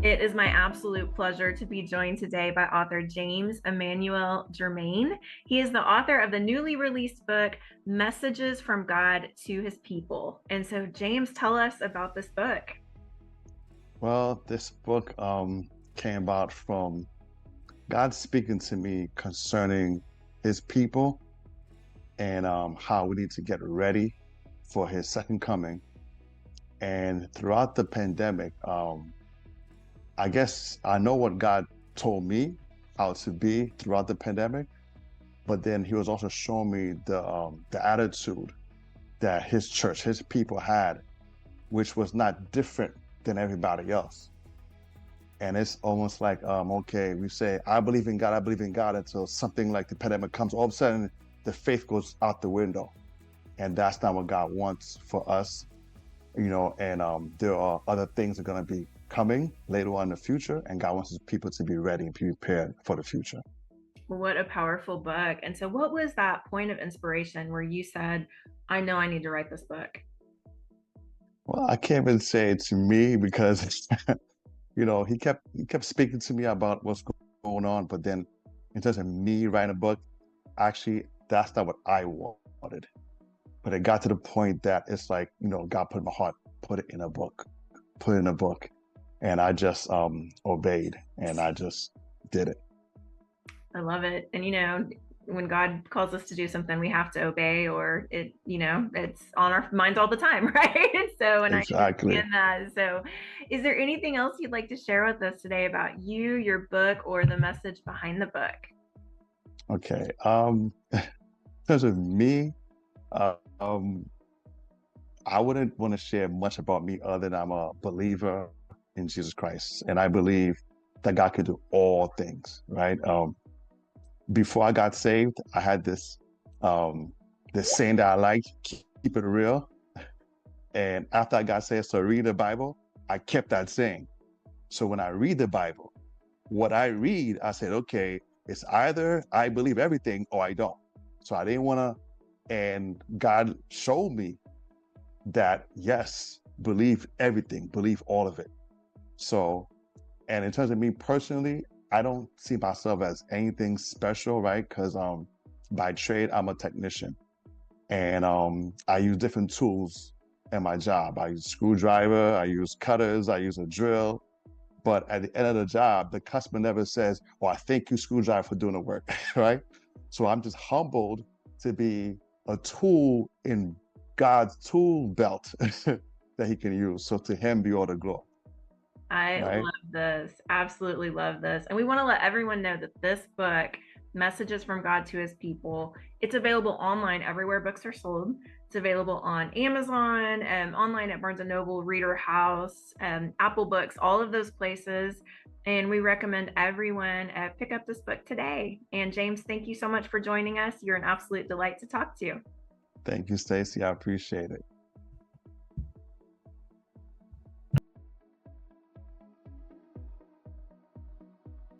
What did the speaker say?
It is my absolute pleasure to be joined today by author James Emmanuel Germain. He is the author of the newly released book, Messages from God to His People. And so, James, tell us about this book. Well, this book came about from God speaking to me concerning his people and how we need to get ready for his second coming. And throughout the pandemic, I guess I know what God told me how to be throughout the pandemic, but then he was also showing me the attitude that his church, his people had, which was not different than everybody else. And it's almost like, okay, we say, I believe in God, until something like the pandemic comes. All of a sudden, the faith goes out the window. And that's not what God wants for us, and there are other things that are going to be coming later on in the future. And God wants his people to be ready and be prepared for the future. What a powerful book. And so, what was that point of inspiration where you said, I know I need to write this book? Well, I can't even say it to me because, he kept speaking to me about what's going on. But then in terms of me writing a book, actually, that's not what I wanted. But it got to the point that it's like, God put in my heart, put it in a book. And I just obeyed and I just did it. I love it. And when God calls us to do something, we have to obey, or it's on our minds all the time, right? So, and I Exactly. understand that. So, is there anything else you'd like to share with us today about you, your book, or the message behind the book? Okay. In terms of me, uh, um, I wouldn't want to share much about me other than I'm a believer in Jesus Christ. And I believe that God could do all things, right? Before I got saved, I had um, this saying that I like, keep it real. And after I got saved, so read the Bible, I kept that saying. So when I read the Bible, what I read, I said, okay, it's either I believe everything or I don't. So I didn't want to, and God showed me that, yes, believe everything, believe all of it. So, and in terms of me personally, I don't see myself as anything special, right? Because by trade, I'm a technician and I use different tools in my job. I use screwdriver, I use cutters, I use a drill. But at the end of the job, the customer never says, "Oh, I thank you, screwdriver, for doing the work," right? So I'm just humbled to be a tool in God's tool belt that He can use. So to Him be all the glory, I right? love this. Absolutely love this. And we want to let everyone know that this book, Messages from God to His People, it's available online everywhere books are sold. It's available on Amazon, online at Barnes and Noble, Reader House, Apple Books, all of those places. And we recommend everyone pick up this book today. And James, thank you so much for joining us. You're an absolute delight to talk to. Thank you, Stacy. I appreciate it.